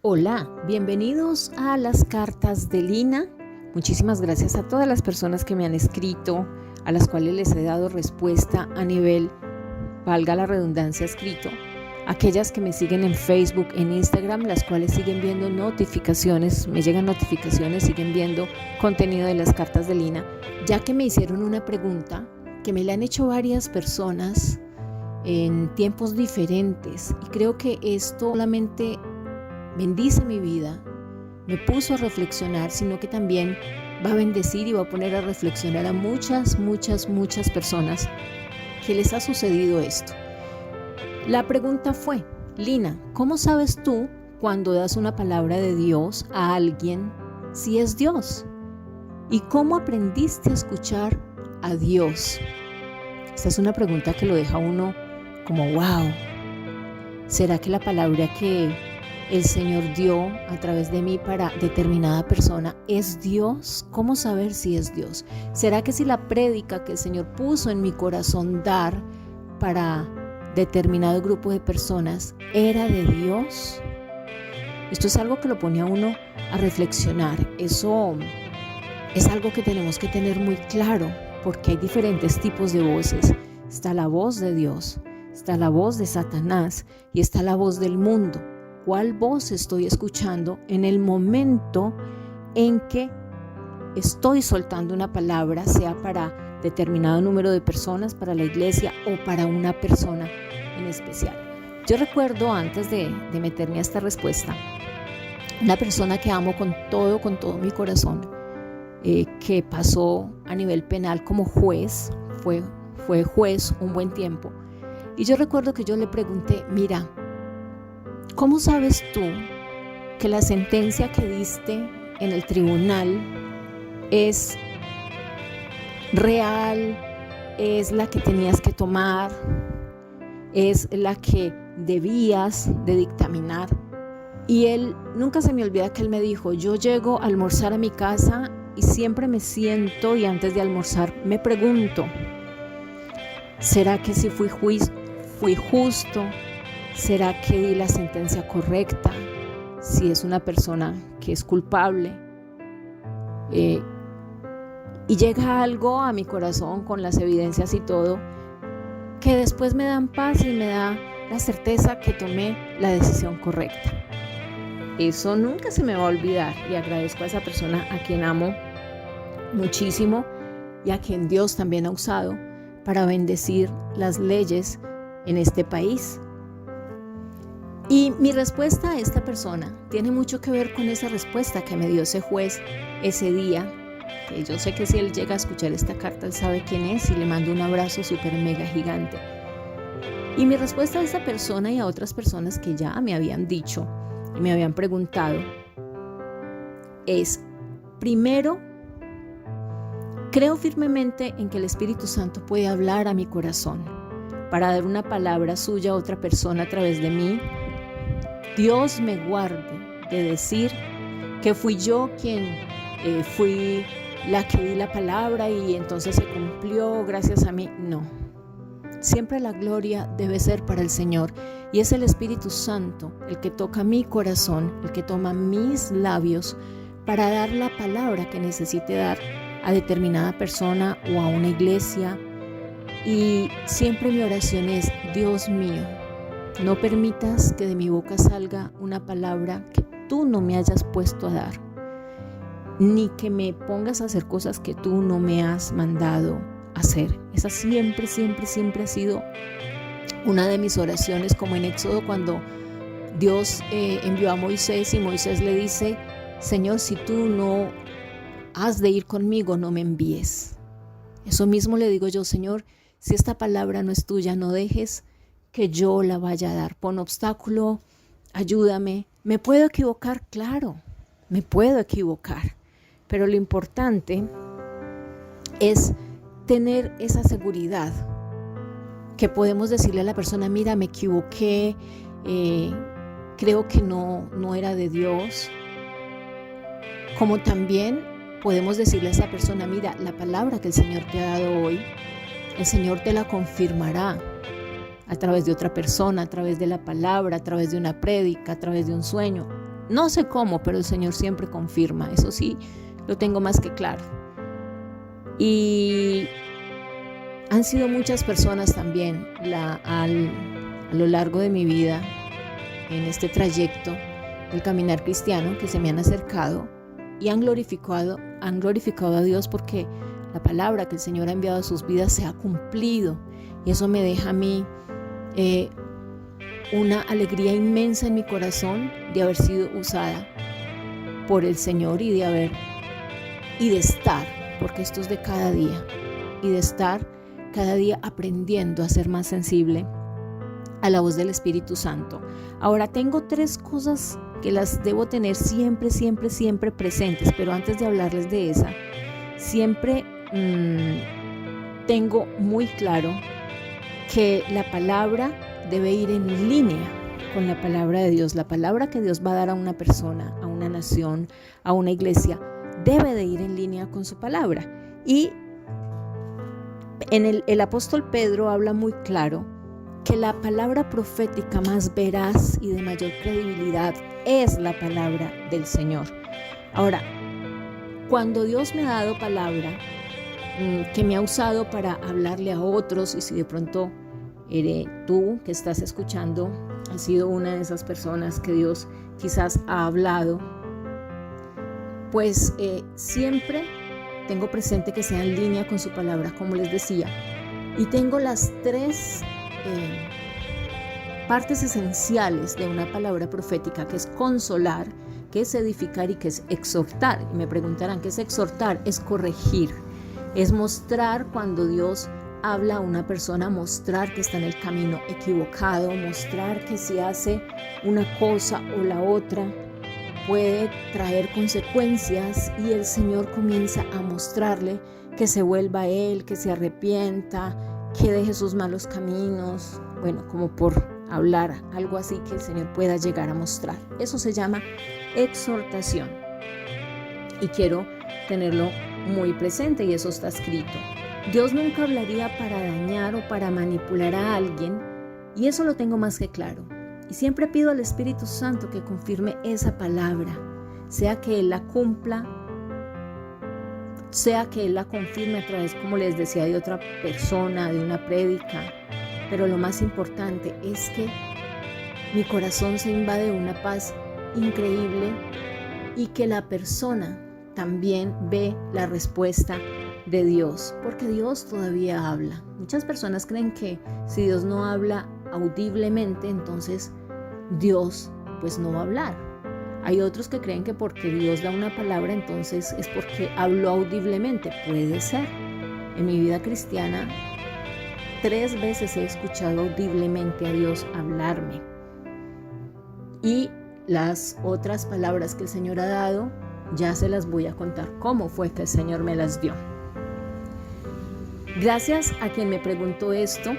Hola, bienvenidos a las cartas de Lina. Muchísimas gracias a todas las personas que me han escrito, a las cuales les he dado respuesta a nivel, valga la redundancia, escrito. Aquellas que me siguen en Facebook, en Instagram, las cuales siguen viendo notificaciones, me llegan notificaciones, siguen viendo contenido de las cartas de Lina, ya que me hicieron una pregunta que me la han hecho varias personas en tiempos diferentes, y creo que esto solamente bendice mi vida, me puso a reflexionar, sino que también va a bendecir y va a poner a reflexionar a muchas personas que les ha sucedido esto. La pregunta fue: Lina, ¿cómo sabes tú cuando das una palabra de Dios a alguien si es Dios? ¿Y cómo aprendiste a escuchar a Dios? Esta es una pregunta que lo deja uno como wow. ¿Será que la palabra que el Señor dio a través de mí para determinada persona es Dios? ¿Cómo saber si es Dios? ¿Será que si la prédica que el Señor puso en mi corazón dar para determinado grupo de personas era de Dios? Esto es algo que lo pone a uno a reflexionar. Eso es algo que tenemos que tener muy claro, porque hay diferentes tipos de voces. Está la voz de Dios, está la voz de Satanás y está la voz del mundo. ¿Cuál voz estoy escuchando en el momento en que estoy soltando una palabra, sea para determinado número de personas, para la iglesia o para una persona en especial? Yo recuerdo, antes de meterme a esta respuesta, una persona que amo con todo mi corazón, que pasó a nivel penal como juez, fue juez un buen tiempo. Y yo recuerdo que yo le pregunté: mira, ¿cómo sabes tú que la sentencia que diste en el tribunal es real, es la que tenías que tomar, es la que debías de dictaminar? Y él, nunca se me olvida que él me dijo: yo llego a almorzar a mi casa y siempre me siento y antes de almorzar me pregunto, ¿será que si fui justo? ¿Será que di la sentencia correcta? Si es una persona que es culpable. Y llega algo a mi corazón con las evidencias y todo, que después me dan paz y me da la certeza que tomé la decisión correcta. Eso nunca se me va a olvidar, y agradezco a esa persona a quien amo muchísimo y a quien Dios también ha usado para bendecir las leyes en este país. Y mi respuesta a esta persona tiene mucho que ver con esa respuesta que me dio ese juez ese día, que yo sé que si él llega a escuchar esta carta, él sabe quién es, y le mando un abrazo súper mega gigante. Y mi respuesta a esa persona y a otras personas que ya me habían dicho y me habían preguntado es: primero, creo firmemente en que el Espíritu Santo puede hablar a mi corazón para dar una palabra suya a otra persona a través de mí. Dios me guarde de decir que fui yo quien fui la que di la palabra y entonces se cumplió gracias a mí. No, siempre la gloria debe ser para el Señor, y es el Espíritu Santo el que toca mi corazón, el que toma mis labios para dar la palabra que necesite dar a determinada persona o a una iglesia. Y siempre mi oración es: Dios mío, no permitas que de mi boca salga una palabra que tú no me hayas puesto a dar, ni que me pongas a hacer cosas que tú no me has mandado hacer. Esa siempre ha sido una de mis oraciones, como en Éxodo, cuando Dios envió a Moisés y Moisés le dice: Señor, si tú no has de ir conmigo, no me envíes. Eso mismo le digo yo: Señor, si esta palabra no es tuya, no dejes que yo la vaya a dar. Pon obstáculo, ayúdame. ¿Me puedo equivocar? Claro, me puedo equivocar. Pero lo importante es tener esa seguridad que podemos decirle a la persona: mira, me equivoqué, creo que no era de Dios. Como también podemos decirle a esa persona: mira, la palabra que el Señor te ha dado hoy, el Señor te la confirmará a través de otra persona, a través de la palabra, a través de una prédica, a través de un sueño. No sé cómo, pero el Señor siempre confirma. Eso sí, lo tengo más que claro. Y han sido muchas personas también a lo largo de mi vida, en este trayecto del caminar cristiano, que se me han acercado y han glorificado a Dios, porque la palabra que el Señor ha enviado a sus vidas se ha cumplido. Y eso me deja a mí una alegría inmensa en mi corazón de haber sido usada por el Señor y de estar, porque esto es de cada día, y de estar cada día aprendiendo a ser más sensible a la voz del Espíritu Santo. Ahora tengo 3 cosas que las debo tener siempre, siempre, siempre presentes, pero antes de hablarles de esa, siempre tengo muy claro que la palabra debe ir en línea con la palabra de Dios. La palabra que Dios va a dar a una persona, a una nación, a una iglesia, debe de ir en línea con su palabra. Y el apóstol Pedro habla muy claro que la palabra profética más veraz y de mayor credibilidad es la palabra del Señor. Ahora, cuando Dios me ha dado palabra, que me ha usado para hablarle a otros, y si de pronto tú que estás escuchando has sido una de esas personas que Dios quizás ha hablado, pues siempre tengo presente que sea en línea con su palabra, como les decía. Y tengo las 3 partes esenciales de una palabra profética, que es consolar, que es edificar y que es exhortar. Y me preguntarán, ¿qué es exhortar? Es corregir, es mostrar cuando Dios habla a una persona, mostrar que está en el camino equivocado, mostrar que si hace una cosa o la otra puede traer consecuencias, y el Señor comienza a mostrarle que se vuelva a Él, que se arrepienta, que deje sus malos caminos, bueno, como por hablar algo así que el Señor pueda llegar a mostrar. Eso se llama exhortación, y quiero tenerlo muy presente, y eso está escrito. Dios nunca hablaría para dañar o para manipular a alguien, y eso lo tengo más que claro. Y siempre pido al Espíritu Santo que confirme esa palabra, sea que Él la cumpla, sea que Él la confirme a través, como les decía, de otra persona, de una prédica. Pero lo más importante es que mi corazón se invade de una paz increíble, y que la persona también ve la respuesta de Dios, porque Dios todavía habla. Muchas personas creen que si Dios no habla audiblemente, entonces Dios pues no va a hablar. Hay otros que creen que porque Dios da una palabra, entonces es porque habló audiblemente. Puede ser. En mi vida cristiana 3 veces he escuchado audiblemente a Dios hablarme, y las otras palabras que el Señor ha dado ya se las voy a contar cómo fue que el Señor me las dio. Gracias a quien me preguntó esto.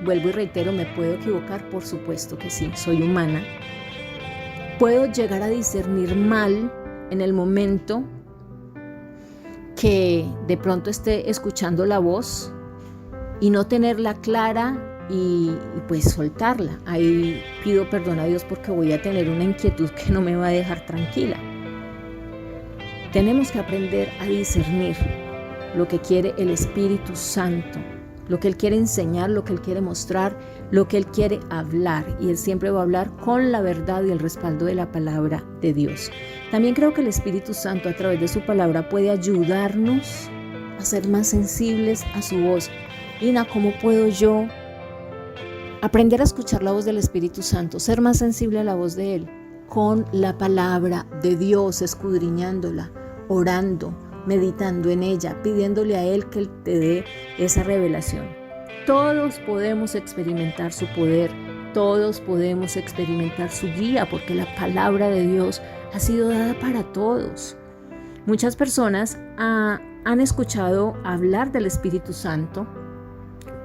Vuelvo y reitero, ¿me puedo equivocar? Por supuesto que sí, soy humana. Puedo llegar a discernir mal en el momento que de pronto esté escuchando la voz y no tenerla clara y pues soltarla. Ahí pido perdón a Dios, porque voy a tener una inquietud que no me va a dejar tranquila. Tenemos que aprender a discernir lo que quiere el Espíritu Santo, lo que Él quiere enseñar, lo que Él quiere mostrar, lo que Él quiere hablar. Y Él siempre va a hablar con la verdad y el respaldo de la palabra de Dios. También creo que el Espíritu Santo, a través de su palabra, puede ayudarnos a ser más sensibles a su voz. Ina, ¿cómo puedo yo aprender a escuchar la voz del Espíritu Santo, ser más sensible a la voz de Él? Con la palabra de Dios, escudriñándola, orando, meditando en ella, pidiéndole a Él que Él te dé esa revelación. Todos podemos experimentar su poder, todos podemos experimentar su guía, porque la palabra de Dios ha sido dada para todos. Muchas personas han escuchado hablar del Espíritu Santo,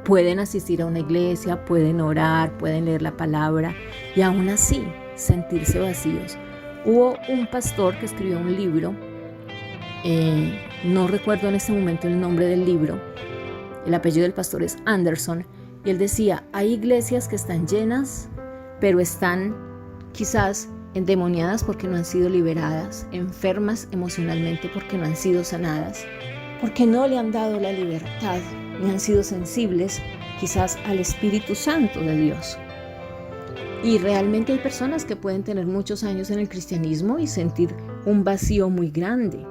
pueden asistir a una iglesia, pueden orar, pueden leer la palabra, y aún así sentirse vacíos. Hubo un pastor que escribió un libro, no recuerdo en este momento el nombre del libro, el apellido del pastor es Anderson, y él decía, hay iglesias que están llenas, pero están quizás endemoniadas porque no han sido liberadas, enfermas emocionalmente porque no han sido sanadas, porque no le han dado la libertad, ni han sido sensibles quizás al Espíritu Santo de Dios. Y realmente hay personas que pueden tener muchos años en el cristianismo y sentir un vacío muy grande.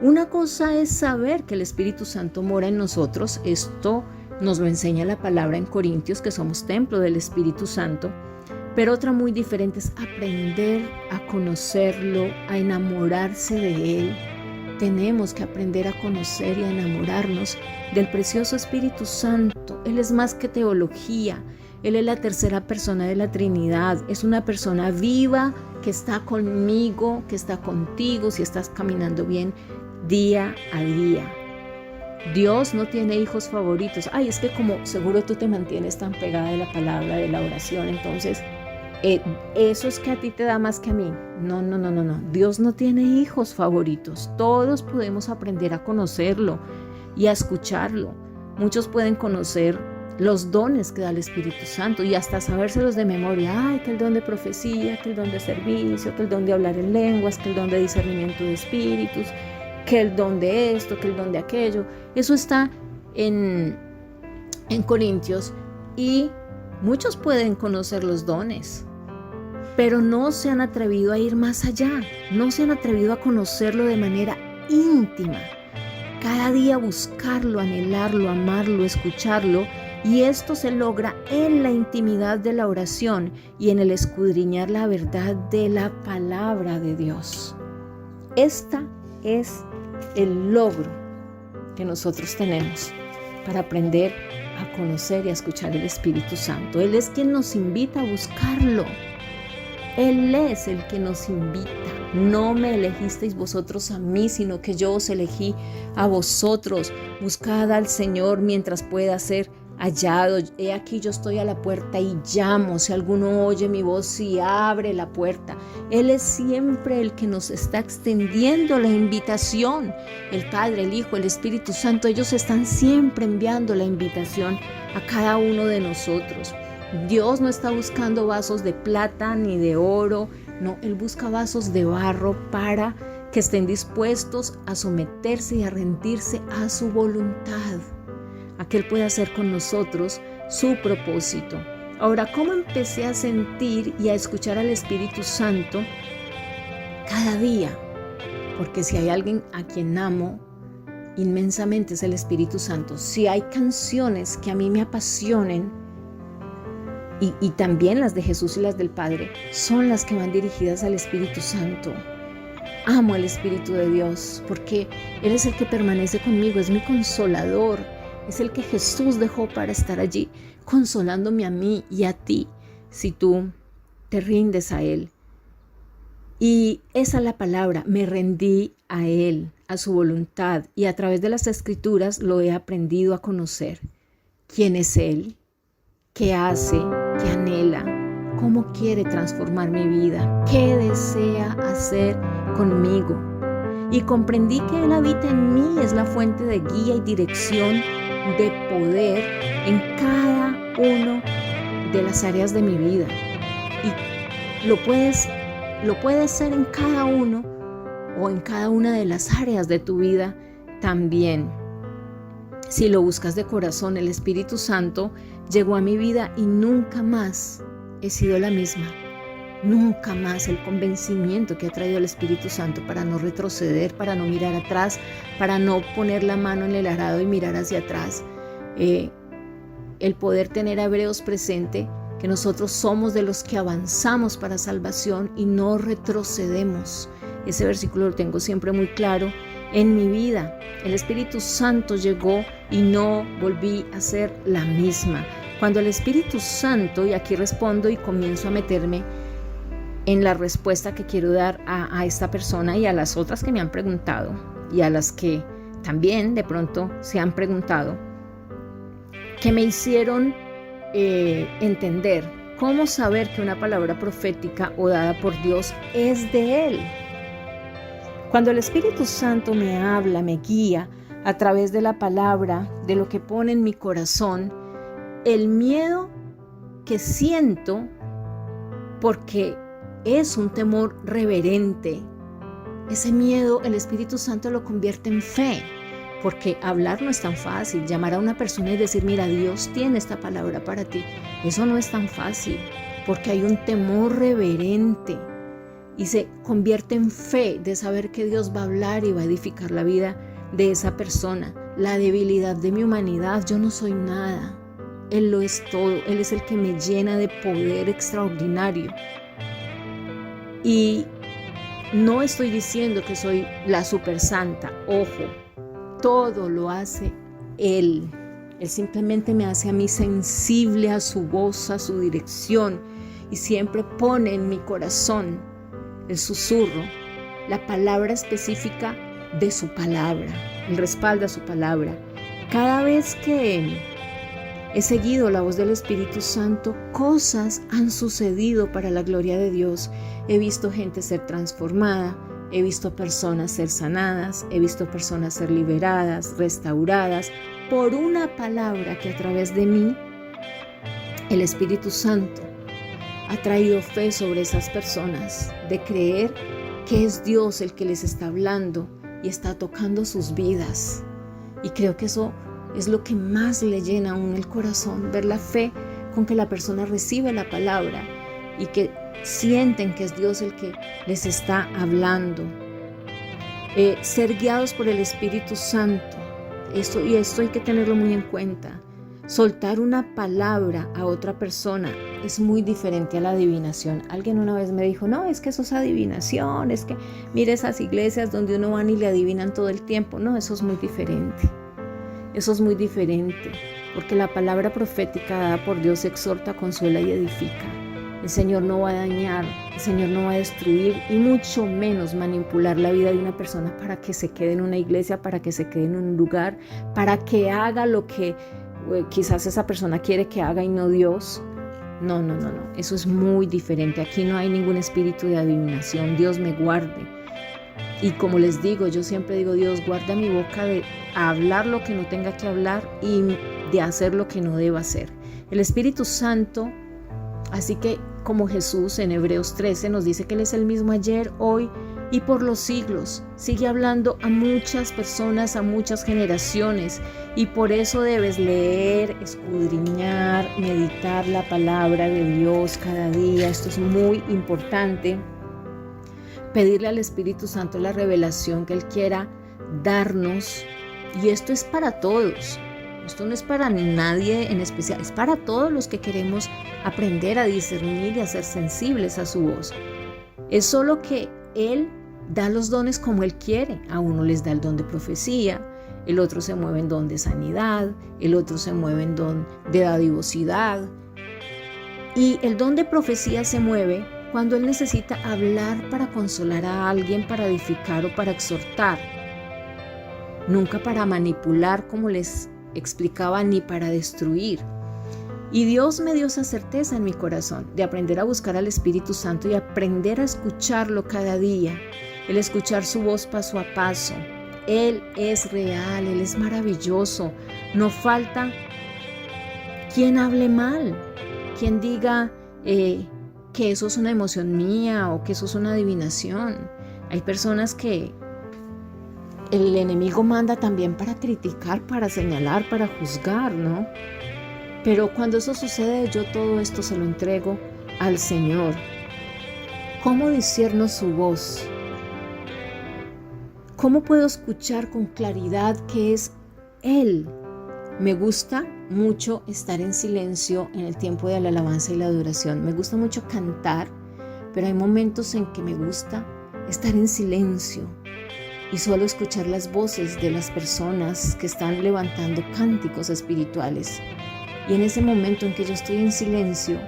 Una cosa es saber que el Espíritu Santo mora en nosotros. Esto nos lo enseña la palabra en Corintios, que somos templo del Espíritu Santo. Pero otra muy diferente es aprender a conocerlo, a enamorarse de Él. Tenemos que aprender a conocer y a enamorarnos del precioso Espíritu Santo. Él es más que teología. Él es la tercera persona de la Trinidad. Es una persona viva que está conmigo, que está contigo, si estás caminando bien día a día. Dios no tiene hijos favoritos. Ay, es que como seguro tú te mantienes tan pegada de la palabra, de la oración, entonces eso es que a ti te da más que a mí. No. Dios no tiene hijos favoritos. Todos podemos aprender a conocerlo y a escucharlo. Muchos pueden conocer los dones que da el Espíritu Santo y hasta sabérselos de memoria. Ay, que el don de profecía, que el don de servicio, que el don de hablar en lenguas, que el don de discernimiento de espíritus, que el don de esto, que el don de aquello. Eso está en Corintios y muchos pueden conocer los dones, pero no se han atrevido a ir más allá, no se han atrevido a conocerlo de manera íntima. Cada día buscarlo, anhelarlo, amarlo, escucharlo, y esto se logra en la intimidad de la oración y en el escudriñar la verdad de la palabra de Dios. Esta es el logro que nosotros tenemos para aprender a conocer y a escuchar el Espíritu Santo. Él es quien nos invita a buscarlo. Él es el que nos invita. No me elegisteis vosotros a mí, sino que yo os elegí a vosotros. Buscad al Señor mientras pueda ser hallado. He aquí yo estoy a la puerta y llamo. Si alguno oye mi voz y abre la puerta. Él es siempre el que nos está extendiendo la invitación. El Padre, el Hijo, el Espíritu Santo, ellos están siempre enviando la invitación a cada uno de nosotros. Dios no está buscando vasos de plata ni de oro, no, Él busca vasos de barro para que estén dispuestos a someterse y a rendirse a su voluntad, a que Él pueda hacer con nosotros su propósito. Ahora, ¿cómo empecé a sentir y a escuchar al Espíritu Santo cada día? Porque si hay alguien a quien amo inmensamente es el Espíritu Santo. Si hay canciones que a mí me apasionen, y también las de Jesús y las del Padre, son las que van dirigidas al Espíritu Santo. Amo al Espíritu de Dios porque Él es el que permanece conmigo, es mi consolador, es el que Jesús dejó para estar allí, consolándome a mí y a ti, si tú te rindes a Él. Y esa es la palabra, me rendí a Él, a su voluntad, y a través de las Escrituras lo he aprendido a conocer. ¿Quién es Él? ¿Qué hace? ¿Qué anhela? ¿Cómo quiere transformar mi vida? ¿Qué desea hacer conmigo? Y comprendí que Él habita en mí, es la fuente de guía y dirección, de poder en cada una de las áreas de mi vida. Y lo puedes ser en cada uno o en cada una de las áreas de tu vida también. Si lo buscas de corazón, el Espíritu Santo llegó a mi vida y nunca más he sido la misma. Nunca más el convencimiento que ha traído el Espíritu Santo para no retroceder, para no mirar atrás, para no poner la mano en el arado y mirar hacia atrás. El poder tener a Hebreos presente, que nosotros somos de los que avanzamos para salvación y no retrocedemos. Ese versículo lo tengo siempre muy claro en mi vida. El Espíritu Santo llegó y no volví a ser la misma. Cuando el Espíritu Santo, y aquí respondo y comienzo a meterme en la respuesta que quiero dar a esta persona y a las otras que me han preguntado y a las que también de pronto se han preguntado, que me hicieron entender cómo saber que una palabra profética o dada por Dios es de Él. Cuando el Espíritu Santo me habla, me guía a través de la palabra, de lo que pone en mi corazón, el miedo que siento porque es un temor reverente. Ese miedo el Espíritu Santo lo convierte en fe, porque hablar no es tan fácil. Llamar a una persona y decir, mira, Dios tiene esta palabra para ti, eso no es tan fácil, porque hay un temor reverente y se convierte en fe de saber que Dios va a hablar y va a edificar la vida de esa persona. La debilidad de mi humanidad, yo no soy nada, Él lo es todo, Él es el que me llena de poder extraordinario. Y no estoy diciendo que soy la super santa, ojo, todo lo hace Él. Él simplemente me hace a mí sensible a su voz, a su dirección, y siempre pone en mi corazón el susurro, la palabra específica de su palabra. Él respalda su palabra. Cada vez que he seguido la voz del Espíritu Santo, cosas han sucedido para la gloria de Dios. He visto gente ser transformada, he visto personas ser sanadas, he visto personas ser liberadas, restauradas, por una palabra que a través de mí, el Espíritu Santo ha traído fe sobre esas personas, de creer que es Dios el que les está hablando y está tocando sus vidas. Y creo que eso es lo que más le llena a uno el corazón, ver la fe con que la persona recibe la palabra y que sienten que es Dios el que les está hablando. Ser guiados por el Espíritu Santo, esto hay que tenerlo muy en cuenta. Soltar una palabra a otra persona es muy diferente a la adivinación. Alguien una vez me dijo, no, es que eso es adivinación, es que mire esas iglesias donde uno va y le adivinan todo el tiempo. No, eso es muy diferente. Eso es muy diferente, porque la palabra profética dada por Dios exhorta, consuela y edifica. El Señor no va a dañar, el Señor no va a destruir y mucho menos manipular la vida de una persona para que se quede en una iglesia, para que se quede en un lugar, para que haga lo que quizás esa persona quiere que haga y no Dios. No, eso es muy diferente. Aquí no hay ningún espíritu de adivinación. Dios me guarde. Y como les digo, yo siempre digo, Dios, guarda mi boca de hablar lo que no tenga que hablar y de hacer lo que no deba hacer. El Espíritu Santo, así que como Jesús en Hebreos 13 nos dice que Él es el mismo ayer, hoy y por los siglos, sigue hablando a muchas personas, a muchas generaciones, y por eso debes leer, escudriñar, meditar la palabra de Dios cada día. Esto es muy importante. Pedirle al Espíritu Santo la revelación que Él quiera darnos, y esto es para todos. Esto no es para nadie en especial, es para todos los que queremos aprender a discernir y a ser sensibles a su voz. Es solo que Él da los dones como Él quiere. A uno les da el don de profecía, el otro se mueve en don de sanidad, el otro se mueve en don de dadivosidad. Y el don de profecía se mueve cuando Él necesita hablar para consolar a alguien, para edificar o para exhortar. Nunca para manipular, como les explicaba, ni para destruir. Y Dios me dio esa certeza en mi corazón de aprender a buscar al Espíritu Santo y aprender a escucharlo cada día, el escuchar su voz paso a paso. Él es real, Él es maravilloso. No falta quien hable mal, quien diga que eso es una emoción mía o que eso es una adivinación. Hay personas que el enemigo manda también para criticar, para señalar, para juzgar, ¿no? Pero cuando eso sucede, yo todo esto se lo entrego al Señor. ¿Cómo discierno su voz? ¿Cómo puedo escuchar con claridad que es Él? Me gusta mucho estar en silencio en el tiempo de la alabanza y la adoración. Me gusta mucho cantar, pero hay momentos en que me gusta estar en silencio y solo escuchar las voces de las personas que están levantando cánticos espirituales. Y en ese momento en que yo estoy en silencio,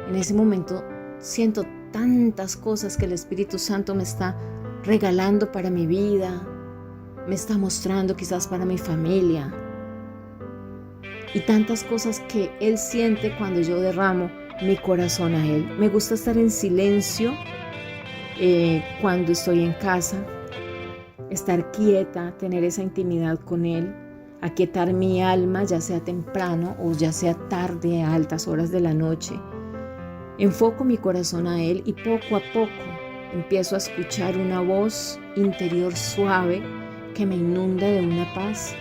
en ese momento siento tantas cosas que el Espíritu Santo me está regalando para mi vida, me está mostrando quizás para mi familia, y tantas cosas que Él siente cuando yo derramo mi corazón a Él. Me gusta estar en silencio cuando estoy en casa, estar quieta, tener esa intimidad con Él, aquietar mi alma, ya sea temprano o ya sea tarde, a altas horas de la noche. Enfoco mi corazón a Él y poco a poco empiezo a escuchar una voz interior suave que me inunda de una paz,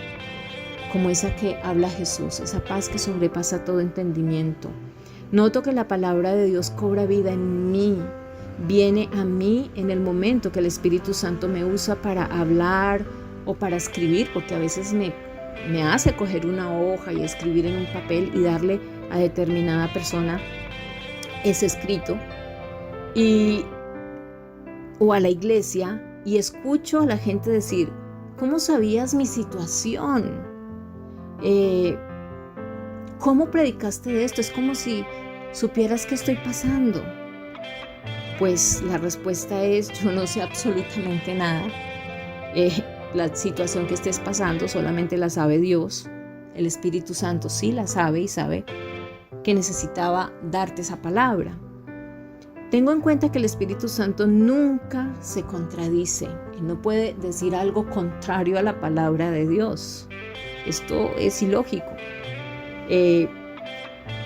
como esa que habla Jesús, esa paz que sobrepasa todo entendimiento. Noto que la palabra de Dios cobra vida en mí, viene a mí en el momento que el Espíritu Santo me usa para hablar o para escribir, porque a veces me hace coger una hoja y escribir en un papel y darle a determinada persona ese escrito, o a la iglesia, y escucho a la gente decir: ¿cómo sabías mi situación? ¿Cómo predicaste de esto? Es como si supieras qué estoy pasando. Pues la respuesta es: yo no sé absolutamente nada. La situación que estés pasando solamente la sabe Dios. El Espíritu Santo sí la sabe y sabe que necesitaba darte esa palabra. Tengo en cuenta que el Espíritu Santo nunca se contradice. Él no puede decir algo contrario a la palabra de Dios. Esto es ilógico.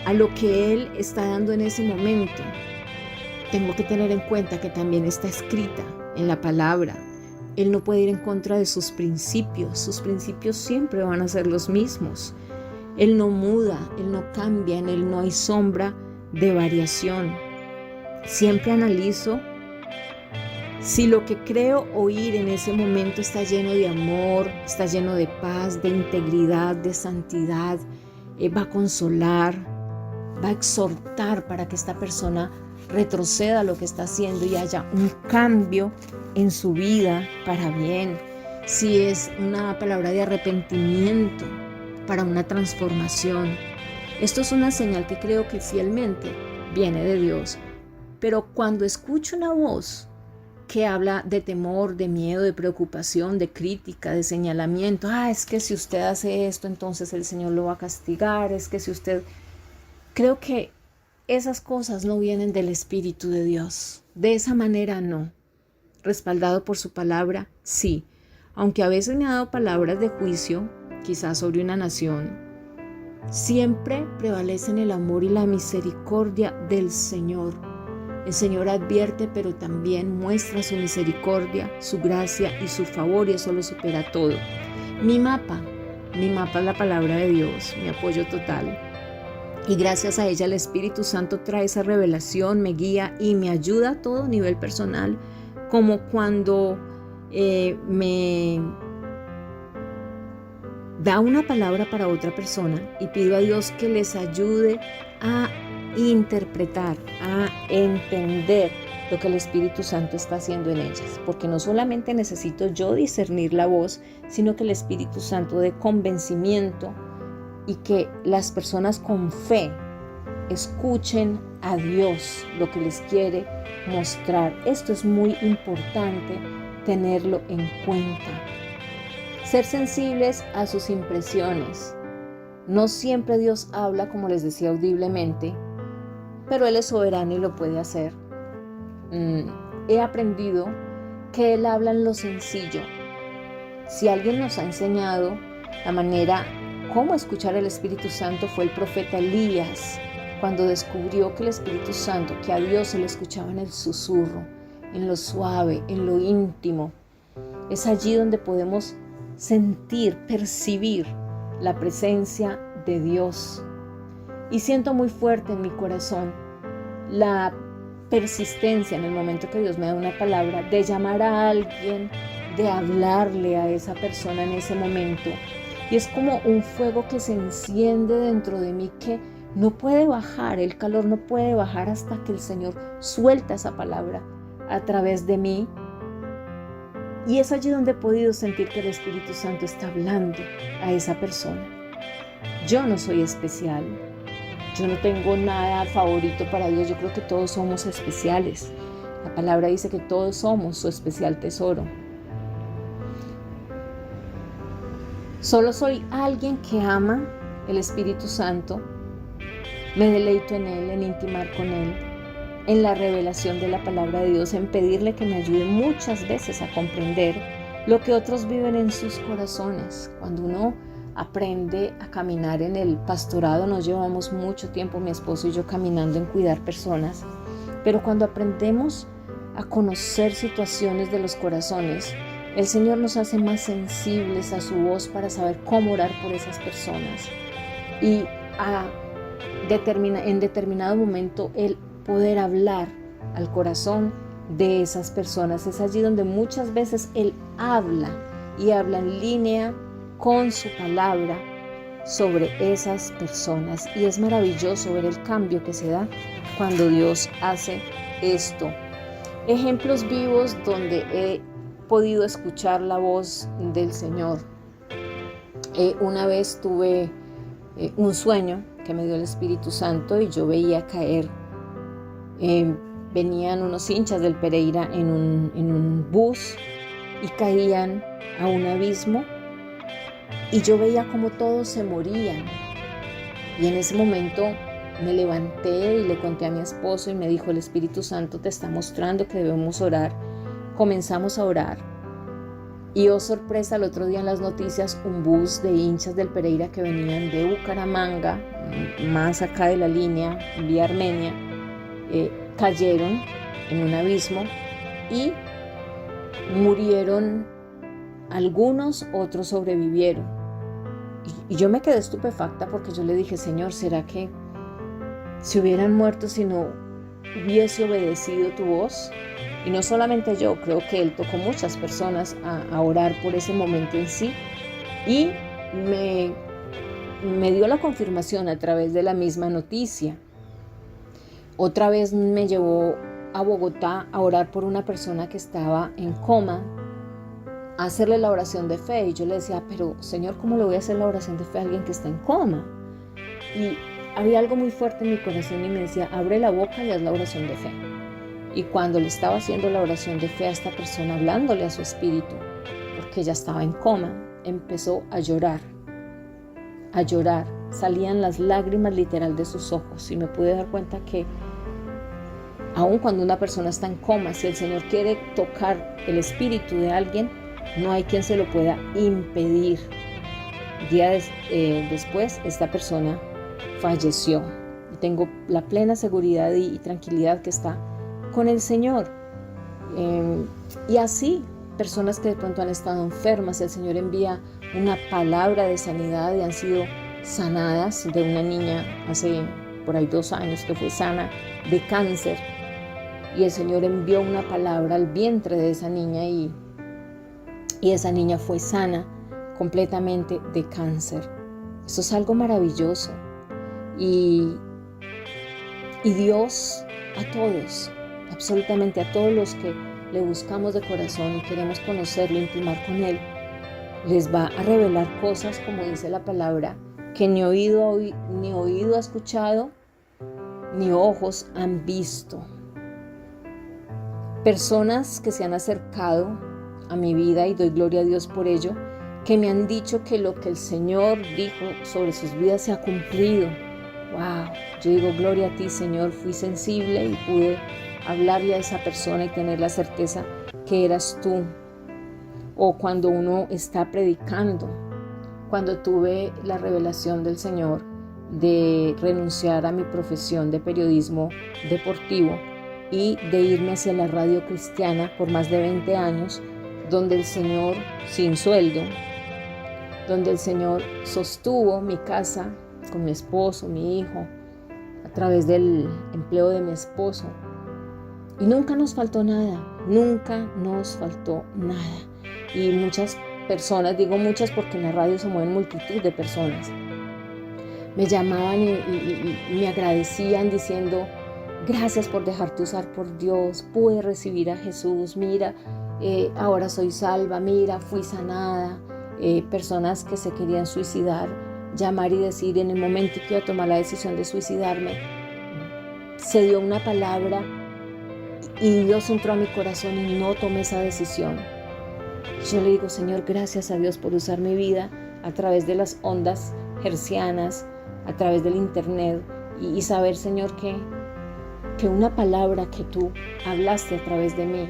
A lo que Él está dando en ese momento, tengo que tener en cuenta que también está escrita en la palabra. Él no puede ir en contra de sus principios. Sus principios siempre van a ser los mismos. Él no muda, Él no cambia, en Él no hay sombra de variación. Siempre analizo si lo que creo oír en ese momento está lleno de amor, está lleno de paz, de integridad, de santidad. Va a consolar, va a exhortar para que esta persona retroceda lo que está haciendo y haya un cambio en su vida para bien. Si es una palabra de arrepentimiento para una transformación. Esto es una señal que creo que fielmente viene de Dios. Pero cuando escucho una voz que habla de temor, de miedo, de preocupación, de crítica, de señalamiento: es que si usted hace esto, entonces el Señor lo va a castigar, es que si usted... Creo que esas cosas no vienen del Espíritu de Dios. De esa manera no. Respaldado por su palabra, sí. Aunque a veces me ha dado palabras de juicio, quizás sobre una nación, siempre prevalecen el amor y la misericordia del Señor. El Señor advierte, pero también muestra su misericordia, su gracia y su favor, y eso lo supera todo. Mi mapa es la palabra de Dios, mi apoyo total. Y gracias a ella el Espíritu Santo trae esa revelación, me guía y me ayuda a todo nivel personal, como cuando me da una palabra para otra persona y pido a Dios que les ayude a interpretar, a entender lo que el Espíritu Santo está haciendo en ellas, porque no solamente necesito yo discernir la voz, sino que el Espíritu Santo dé convencimiento y que las personas con fe escuchen a Dios lo que les quiere mostrar. Esto es muy importante tenerlo en cuenta. Ser sensibles a sus impresiones. No siempre Dios habla, como les decía, audiblemente, pero Él es soberano y lo puede hacer. He aprendido que Él habla en lo sencillo. Si alguien nos ha enseñado la manera cómo escuchar al Espíritu Santo, fue el profeta Elías, cuando descubrió que el Espíritu Santo, que a Dios se le escuchaba en el susurro, en lo suave, en lo íntimo. Es allí donde podemos sentir, percibir la presencia de Dios. Y siento muy fuerte en mi corazón la persistencia en el momento que Dios me da una palabra, de llamar a alguien, de hablarle a esa persona en ese momento. Y es como un fuego que se enciende dentro de mí, que no puede bajar, el calor no puede bajar hasta que el Señor suelta esa palabra a través de mí. Y es allí donde he podido sentir que el Espíritu Santo está hablando a esa persona. Yo no soy especial, yo no tengo nada favorito para Dios, yo creo que todos somos especiales. La palabra dice que todos somos su especial tesoro. Solo soy alguien que ama el Espíritu Santo, me deleito en Él, en intimar con Él, en la revelación de la palabra de Dios, en pedirle que me ayude muchas veces a comprender lo que otros viven en sus corazones. Cuando uno aprende a caminar en el pastorado, nos llevamos mucho tiempo, mi esposo y yo, caminando en cuidar personas, pero cuando aprendemos a conocer situaciones de los corazones, el Señor nos hace más sensibles a su voz para saber cómo orar por esas personas y en determinado momento el poder hablar al corazón de esas personas. Es allí donde muchas veces Él habla y habla en línea con su palabra sobre esas personas, y es maravilloso ver el cambio que se da cuando Dios hace esto. Ejemplos vivos donde he podido escuchar la voz del Señor. Una vez tuve un sueño que me dio el Espíritu Santo y yo veía caer, venían unos hinchas del Pereira en un bus y caían a un abismo, y yo veía como todos se morían. Y en ese momento me levanté y le conté a mi esposo y me dijo: el Espíritu Santo te está mostrando que debemos orar. Comenzamos a orar y, oh sorpresa, el otro día en las noticias un bus de hinchas del Pereira que venían de Bucaramanga, más acá de la línea, vía Armenia, cayeron en un abismo y murieron algunos, otros sobrevivieron. Y yo me quedé estupefacta porque yo le dije: Señor, ¿será que se hubieran muerto si no hubiese obedecido tu voz? Y no solamente yo, creo que Él tocó muchas personas a orar por ese momento en sí, y me dio la confirmación a través de la misma noticia. Otra vez me llevó a Bogotá a orar por una persona que estaba en coma, a hacerle la oración de fe, y yo le decía: pero Señor, ¿cómo le voy a hacer la oración de fe a alguien que está en coma? Y había algo muy fuerte en mi corazón y me decía: abre la boca y haz la oración de fe. Y cuando le estaba haciendo la oración de fe a esta persona, hablándole a su espíritu, porque ella estaba en coma, empezó a llorar, salían las lágrimas literal de sus ojos, y me pude dar cuenta que aun cuando una persona está en coma, si el Señor quiere tocar el espíritu de alguien, no hay quien se lo pueda impedir. Días después, esta persona falleció, y tengo la plena seguridad y tranquilidad que está con el Señor. Y así, personas que de pronto han estado enfermas, el Señor envía una palabra de sanidad y han sido sanadas. De una niña hace por ahí 2 años que fue sana de cáncer, y el Señor envió una palabra al vientre de esa niña y esa niña fue sana completamente de cáncer. Eso es algo maravilloso. Y Dios a todos, absolutamente a todos los que le buscamos de corazón y queremos conocerlo, intimar con Él, les va a revelar cosas, como dice la palabra, que ni oído ha escuchado, ni ojos han visto. Personas que se han acercado a mi vida, y doy gloria a Dios por ello, que me han dicho que lo que el Señor dijo sobre sus vidas se ha cumplido. ¡Wow! Yo digo: gloria a ti, Señor, fui sensible y pude hablarle a esa persona y tener la certeza que eras tú. O cuando uno está predicando, cuando tuve la revelación del Señor de renunciar a mi profesión de periodismo deportivo y de irme hacia la radio cristiana por más de 20 años, donde el Señor, sin sueldo, donde el Señor sostuvo mi casa con mi esposo, mi hijo, a través del empleo de mi esposo. Y nunca nos faltó nada. Y muchas personas, digo muchas porque en la radio se mueven multitud de personas, me llamaban y me agradecían diciendo: gracias por dejarte usar por Dios, pude recibir a Jesús, mira, ahora soy salva, mira, fui sanada. Personas que se querían suicidar, llamar y decir: en el momento que iba a tomar la decisión de suicidarme, se dio una palabra y Dios entró a mi corazón y no tomé esa decisión. Yo le digo: Señor, gracias a Dios por usar mi vida a través de las ondas hercianas, a través del internet, y saber, Señor, que una palabra que tú hablaste a través de mí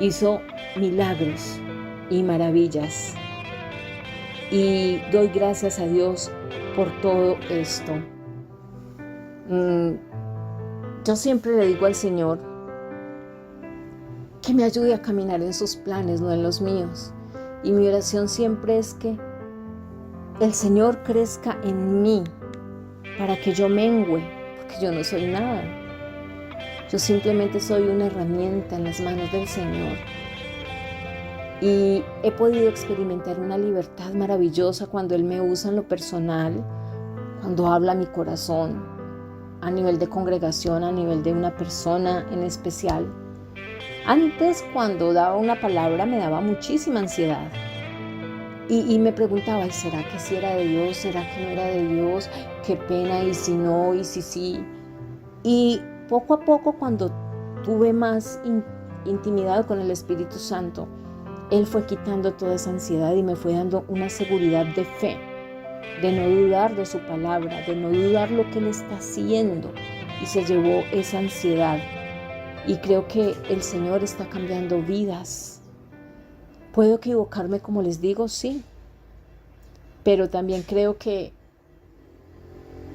hizo milagros y maravillas. Y doy gracias a Dios por todo esto. Yo siempre le digo al Señor que me ayude a caminar en sus planes, no en los míos. Y mi oración siempre es que el Señor crezca en mí para que yo mengüe, porque yo no soy nada. Yo simplemente soy una herramienta en las manos del Señor. Y he podido experimentar una libertad maravillosa cuando Él me usa en lo personal, cuando habla a mi corazón, a nivel de congregación, a nivel de una persona en especial. Antes, cuando daba una palabra, me daba muchísima ansiedad. Y me preguntaba, ¿y será que sí era de Dios? ¿Será que no era de Dios? Qué pena, y si no, y si sí. Y poco a poco, cuando tuve más intimidad con el Espíritu Santo, Él fue quitando toda esa ansiedad y me fue dando una seguridad de fe, de no dudar de su palabra, de no dudar lo que Él está haciendo. Y se llevó esa ansiedad. Y creo que el Señor está cambiando vidas. ¿Puedo equivocarme, como les digo? Sí. Pero también creo que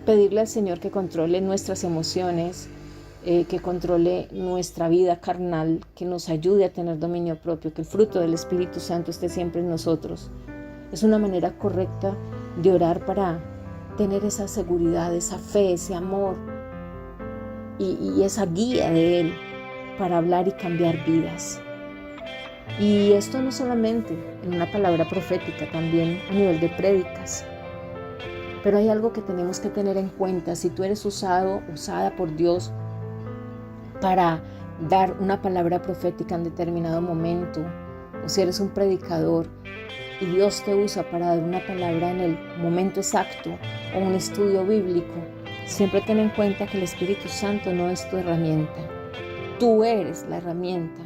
pedirle al Señor que controle nuestras emociones, que controle nuestra vida carnal, que nos ayude a tener dominio propio, que el fruto del Espíritu Santo esté siempre en nosotros. Es una manera correcta de orar para tener esa seguridad, esa fe, ese amor y esa guía de Él para hablar y cambiar vidas. Y esto no solamente en una palabra profética, también a nivel de prédicas. Pero hay algo que tenemos que tener en cuenta. Si tú eres usada por Dios para dar una palabra profética en determinado momento, o si eres un predicador y Dios te usa para dar una palabra en el momento exacto o un estudio bíblico, siempre ten en cuenta que el Espíritu Santo no es tu herramienta. Tú eres la herramienta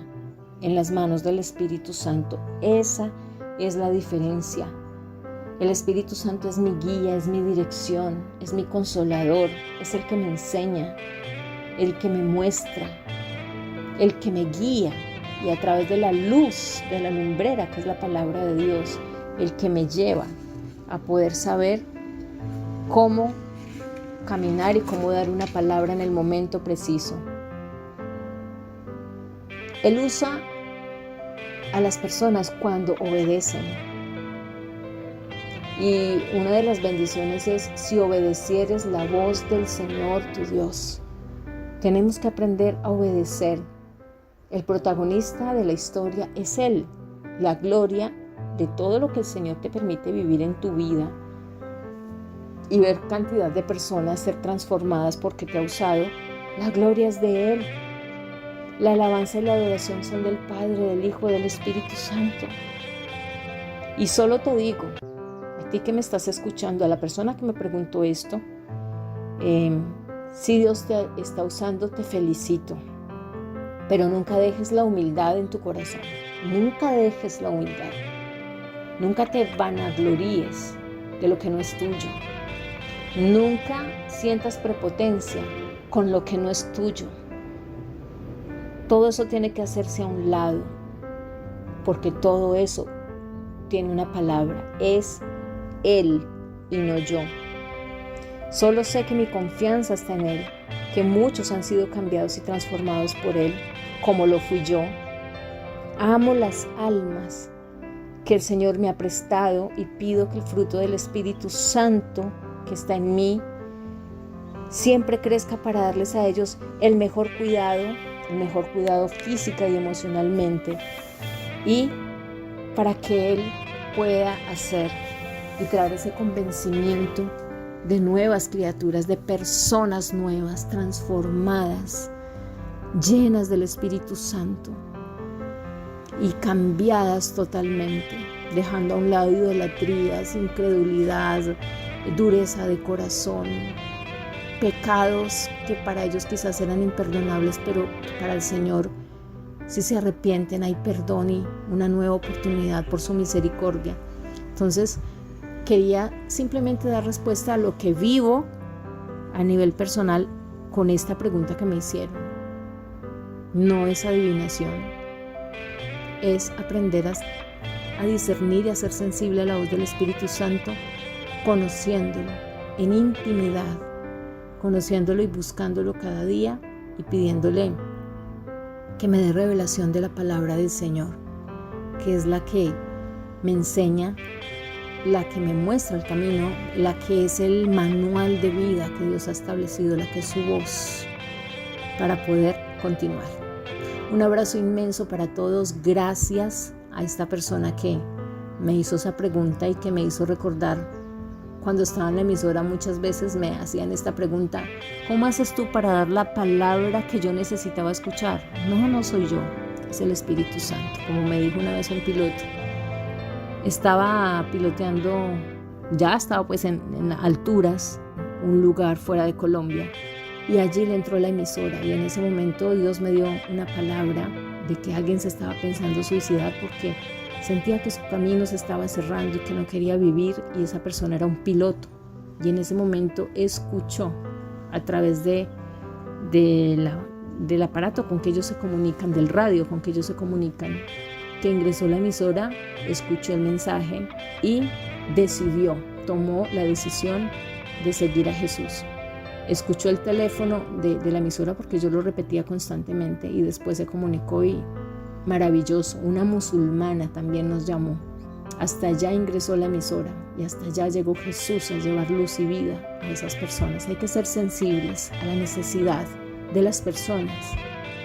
en las manos del Espíritu Santo. Esa es la diferencia. El Espíritu Santo es mi guía, es mi dirección, es mi consolador, es el que me enseña, el que me muestra, el que me guía, y a través de la luz, de la lumbrera que es la palabra de Dios, el que me lleva a poder saber cómo caminar y cómo dar una palabra en el momento preciso. Él usa a las personas cuando obedecen. Y una de las bendiciones es si obedecieres la voz del Señor tu Dios. Tenemos que aprender a obedecer. El protagonista de la historia es Él. La gloria de todo lo que el Señor te permite vivir en tu vida y ver cantidad de personas ser transformadas porque te ha usado, la gloria es de Él. La alabanza y la adoración son del Padre, del Hijo, del Espíritu Santo. Y solo te digo, a ti que me estás escuchando, a la persona que me preguntó esto, si Dios te está usando, te felicito. Pero nunca dejes la humildad en tu corazón. Nunca dejes la humildad. Nunca te vanagloríes de lo que no es tuyo. Nunca sientas prepotencia con lo que no es tuyo. Todo eso tiene que hacerse a un lado, porque todo eso tiene una palabra, es Él y no yo. Solo sé que mi confianza está en Él, que muchos han sido cambiados y transformados por Él, como lo fui yo. Amo las almas que el Señor me ha prestado y pido que el fruto del Espíritu Santo que está en mí siempre crezca para darles a ellos el mejor cuidado física y emocionalmente, y para que Él pueda hacer y traer ese convencimiento de nuevas criaturas, de personas nuevas, transformadas, llenas del Espíritu Santo y cambiadas totalmente, dejando a un lado idolatrías, incredulidad, dureza de corazón, pecados que para ellos quizás eran imperdonables, pero para el Señor, si se arrepienten, hay perdón y una nueva oportunidad por su misericordia. Entonces, quería simplemente dar respuesta a lo que vivo a nivel personal con esta pregunta que me hicieron. No es adivinación, es aprender a discernir y a ser sensible a la voz del Espíritu Santo, conociéndolo en intimidad, conociéndolo y buscándolo cada día y pidiéndole que me dé revelación de la palabra del Señor, que es la que me enseña, la que me muestra el camino, la que es el manual de vida que Dios ha establecido, la que es su voz para poder continuar. Un abrazo inmenso para todos. Gracias a esta persona que me hizo esa pregunta y que me hizo recordar cuando estaba en la emisora. Muchas veces me hacían esta pregunta: ¿cómo haces tú para dar la palabra que yo necesitaba escuchar? No soy yo, es el Espíritu Santo. Como me dijo una vez un piloto, estaba piloteando, ya estaba pues en alturas, un lugar fuera de Colombia, y allí le entró la emisora, y en ese momento Dios me dio una palabra de que alguien se estaba pensando suicidar porque sentía que su camino se estaba cerrando y que no quería vivir, y esa persona era un piloto. Y en ese momento escuchó a través del aparato con que ellos se comunican, del radio con que ellos se comunican, que ingresó a la emisora, escuchó el mensaje y tomó la decisión de seguir a Jesús. Escuchó el teléfono de la emisora porque yo lo repetía constantemente, y después se comunicó, y maravilloso, una musulmana también nos llamó. Hasta allá ingresó la emisora y hasta allá llegó Jesús a llevar luz y vida a esas personas. Hay que ser sensibles a la necesidad de las personas,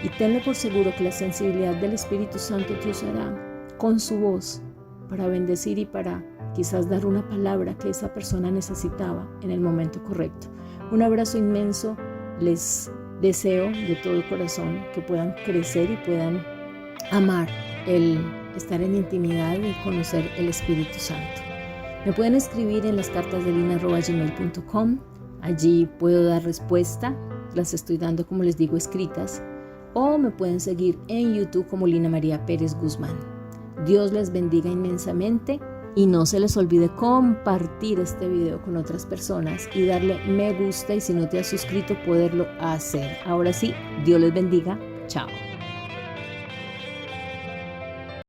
y tenle por seguro que la sensibilidad del Espíritu Santo te usará con su voz para bendecir y para quizás dar una palabra que esa persona necesitaba en el momento correcto. Un abrazo inmenso. Les deseo de todo corazón que puedan crecer y puedan amar el estar en intimidad y conocer el Espíritu Santo. Me pueden escribir en las cartas de lina@gmail.com. Allí puedo dar respuesta. Las estoy dando, como les digo, escritas. O me pueden seguir en YouTube como Lina María Pérez Guzmán. Dios les bendiga inmensamente, y no se les olvide compartir este video con otras personas y darle me gusta, y si no te has suscrito, poderlo hacer. Ahora sí, Dios les bendiga. Chao.